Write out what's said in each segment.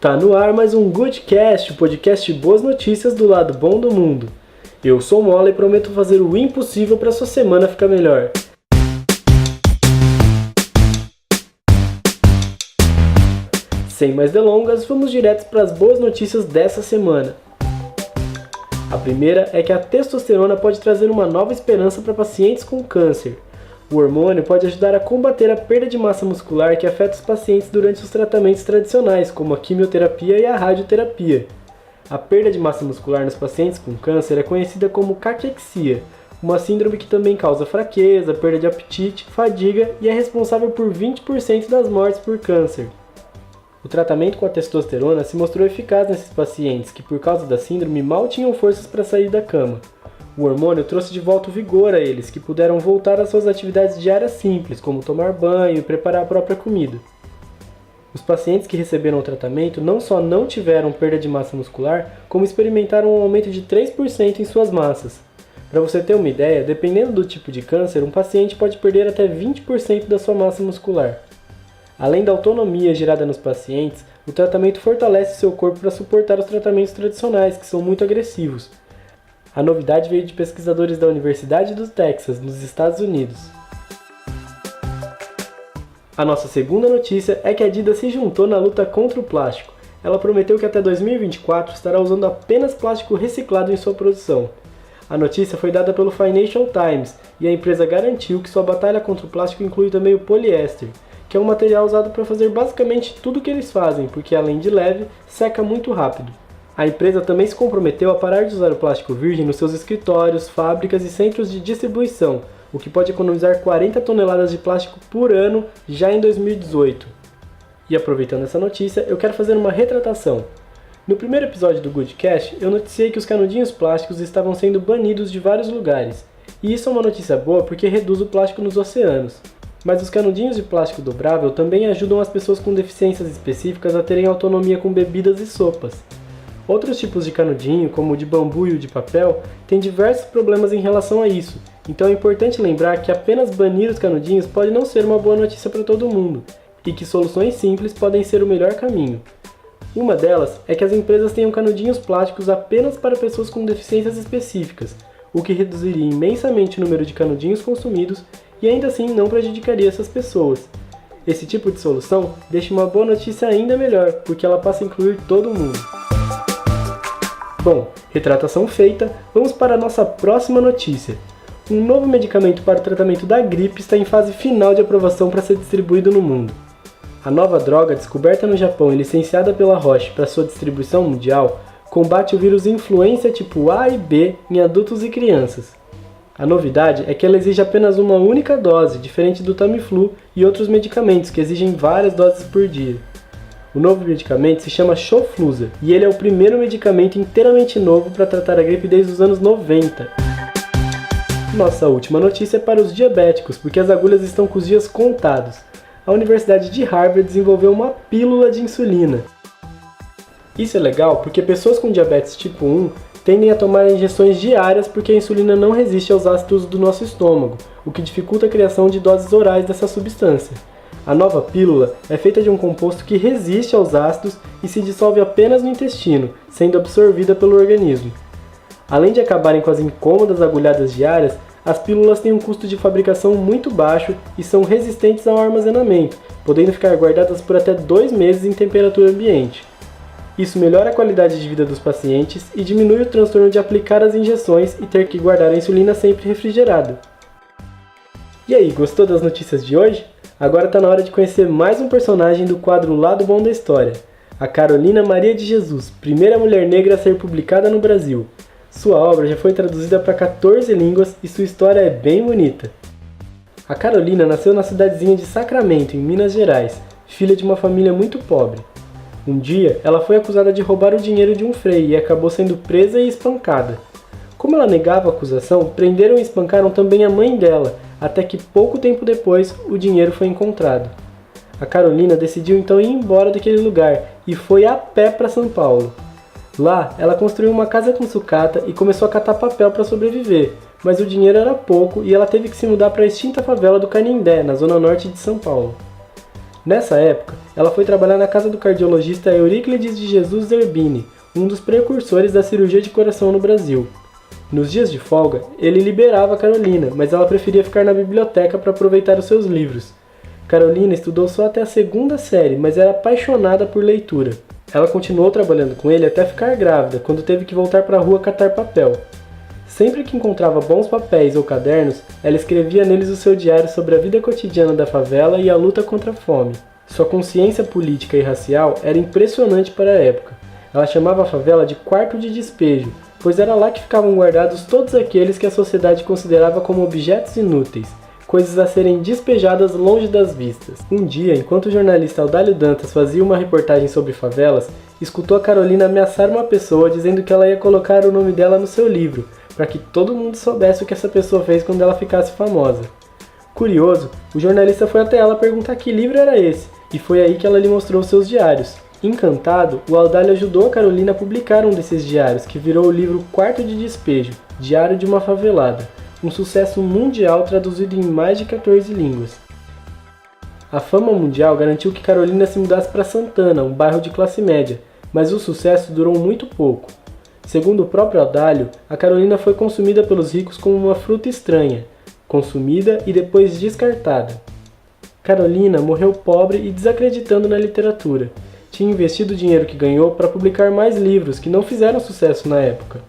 Tá no ar mais um Goodcast, o podcast de boas notícias do lado bom do mundo. Eu sou o Mola e prometo fazer o impossível para sua semana ficar melhor. Sem mais delongas, vamos direto para as boas notícias dessa semana. A primeira é que a testosterona pode trazer uma nova esperança para pacientes com câncer. O hormônio pode ajudar a combater a perda de massa muscular que afeta os pacientes durante os tratamentos tradicionais, como a quimioterapia e a radioterapia. A perda de massa muscular nos pacientes com câncer é conhecida como caquexia, uma síndrome que também causa fraqueza, perda de apetite, fadiga e é responsável por 20% das mortes por câncer. O tratamento com a testosterona se mostrou eficaz nesses pacientes que, por causa da síndrome, mal tinham forças para sair da cama. O hormônio trouxe de volta o vigor a eles, que puderam voltar às suas atividades diárias simples, como tomar banho e preparar a própria comida. Os pacientes que receberam o tratamento não só não tiveram perda de massa muscular, como experimentaram um aumento de 3% em suas massas. Para você ter uma ideia, dependendo do tipo de câncer, um paciente pode perder até 20% da sua massa muscular. Além da autonomia gerada nos pacientes, o tratamento fortalece seu corpo para suportar os tratamentos tradicionais, que são muito agressivos. A novidade veio de pesquisadores da Universidade do Texas, nos Estados Unidos. A nossa segunda notícia é que a Adidas se juntou na luta contra o plástico. Ela prometeu que até 2024 estará usando apenas plástico reciclado em sua produção. A notícia foi dada pelo Financial Times e a empresa garantiu que sua batalha contra o plástico inclui também o poliéster, que é um material usado para fazer basicamente tudo o que eles fazem, porque além de leve, seca muito rápido. A empresa também se comprometeu a parar de usar o plástico virgem nos seus escritórios, fábricas e centros de distribuição, o que pode economizar 40 toneladas de plástico por ano já em 2018. E aproveitando essa notícia, eu quero fazer uma retratação. No primeiro episódio do Goodcast, eu noticiei que os canudinhos plásticos estavam sendo banidos de vários lugares. E isso é uma notícia boa porque reduz o plástico nos oceanos. Mas os canudinhos de plástico dobrável também ajudam as pessoas com deficiências específicas a terem autonomia com bebidas e sopas. Outros tipos de canudinho, como o de bambu e o de papel, têm diversos problemas em relação a isso, então é importante lembrar que apenas banir os canudinhos pode não ser uma boa notícia para todo mundo, e que soluções simples podem ser o melhor caminho. Uma delas é que as empresas tenham canudinhos plásticos apenas para pessoas com deficiências específicas, o que reduziria imensamente o número de canudinhos consumidos e ainda assim não prejudicaria essas pessoas. Esse tipo de solução deixa uma boa notícia ainda melhor, porque ela passa a incluir todo mundo. Bom, retratação feita, vamos para a nossa próxima notícia. Um novo medicamento para o tratamento da gripe está em fase final de aprovação para ser distribuído no mundo. A nova droga, descoberta no Japão e licenciada pela Roche para sua distribuição mundial, combate o vírus influenza tipo A e B em adultos e crianças. A novidade é que ela exige apenas uma única dose, diferente do Tamiflu e outros medicamentos que exigem várias doses por dia. O novo medicamento se chama Xofluza e ele é o primeiro medicamento inteiramente novo para tratar a gripe desde os anos 90. Nossa última notícia é para os diabéticos, porque as agulhas estão com os dias contados. A Universidade de Harvard desenvolveu uma pílula de insulina. Isso é legal porque pessoas com diabetes tipo 1 tendem a tomar injeções diárias porque a insulina não resiste aos ácidos do nosso estômago, o que dificulta a criação de doses orais dessa substância. A nova pílula é feita de um composto que resiste aos ácidos e se dissolve apenas no intestino, sendo absorvida pelo organismo. Além de acabarem com as incômodas agulhadas diárias, as pílulas têm um custo de fabricação muito baixo e são resistentes ao armazenamento, podendo ficar guardadas por até 2 meses em temperatura ambiente. Isso melhora a qualidade de vida dos pacientes e diminui o transtorno de aplicar as injeções e ter que guardar a insulina sempre refrigerada. E aí, gostou das notícias de hoje? Agora está na hora de conhecer mais um personagem do quadro Lado Bom da História, a Carolina Maria de Jesus, primeira mulher negra a ser publicada no Brasil. Sua obra já foi traduzida para 14 línguas e sua história é bem bonita. A Carolina nasceu na cidadezinha de Sacramento, em Minas Gerais, filha de uma família muito pobre. Um dia, ela foi acusada de roubar o dinheiro de um frei e acabou sendo presa e espancada. Como ela negava a acusação, prenderam e espancaram também a mãe dela, até que pouco tempo depois o dinheiro foi encontrado. A Carolina decidiu então ir embora daquele lugar e foi a pé para São Paulo. Lá, ela construiu uma casa com sucata e começou a catar papel para sobreviver, mas o dinheiro era pouco e ela teve que se mudar para a extinta favela do Canindé, na zona norte de São Paulo. Nessa época, ela foi trabalhar na casa do cardiologista Euríclides de Jesus Zerbini, um dos precursores da cirurgia de coração no Brasil. Nos dias de folga, ele liberava Carolina, mas ela preferia ficar na biblioteca para aproveitar os seus livros. Carolina estudou só até a 2ª série, mas era apaixonada por leitura. Ela continuou trabalhando com ele até ficar grávida, quando teve que voltar para a rua catar papel. Sempre que encontrava bons papéis ou cadernos, ela escrevia neles o seu diário sobre a vida cotidiana da favela e a luta contra a fome. Sua consciência política e racial era impressionante para a época. Ela chamava a favela de quarto de despejo, pois era lá que ficavam guardados todos aqueles que a sociedade considerava como objetos inúteis, coisas a serem despejadas longe das vistas. Um dia, enquanto o jornalista Audálio Dantas fazia uma reportagem sobre favelas, escutou a Carolina ameaçar uma pessoa dizendo que ela ia colocar o nome dela no seu livro, para que todo mundo soubesse o que essa pessoa fez quando ela ficasse famosa. Curioso, o jornalista foi até ela perguntar que livro era esse, e foi aí que ela lhe mostrou seus diários. Encantado, o Audálio ajudou a Carolina a publicar um desses diários, que virou o livro Quarto de Despejo, Diário de uma Favelada, um sucesso mundial traduzido em mais de 14 línguas. A fama mundial garantiu que Carolina se mudasse para Santana, um bairro de classe média, mas o sucesso durou muito pouco. Segundo o próprio Audálio, a Carolina foi consumida pelos ricos como uma fruta estranha, consumida e depois descartada. Carolina morreu pobre e desacreditando na literatura. Tinha investido o dinheiro que ganhou para publicar mais livros que não fizeram sucesso na época.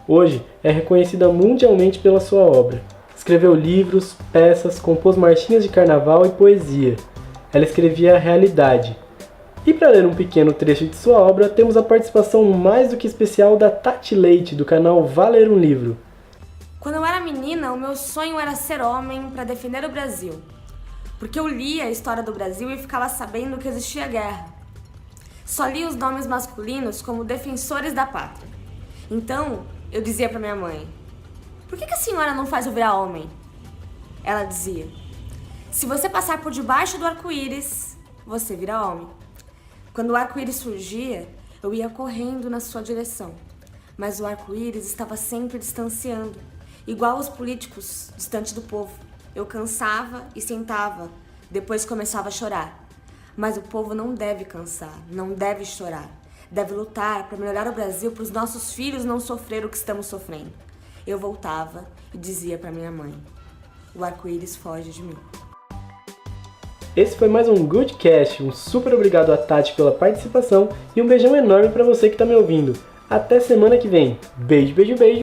Hoje é reconhecida mundialmente pela sua obra. Escreveu livros, peças, compôs marchinhas de carnaval e poesia. Ela escrevia a realidade. E para ler um pequeno trecho de sua obra, temos a participação mais do que especial da Tati Leite, do canal Vá Ler um Livro. Quando eu era menina, o meu sonho era ser homem para defender o Brasil. Porque eu lia a história do Brasil e ficava sabendo que existia guerra. Só lia os nomes masculinos como defensores da pátria. Então, eu dizia para minha mãe: por que a senhora não faz eu virar homem? Ela dizia: se você passar por debaixo do arco-íris, você vira homem. Quando o arco-íris surgia, eu ia correndo na sua direção. Mas o arco-íris estava sempre distanciando, igual os políticos, distante do povo. Eu cansava e sentava, depois começava a chorar. Mas o povo não deve cansar, não deve chorar. Deve lutar para melhorar o Brasil, para os nossos filhos não sofrer o que estamos sofrendo. Eu voltava e dizia para minha mãe: o arco-íris foge de mim. Esse foi mais um Goodcast. Um super obrigado a Tati pela participação e um beijão enorme para você que está me ouvindo. Até semana que vem. Beijo, beijo, beijo.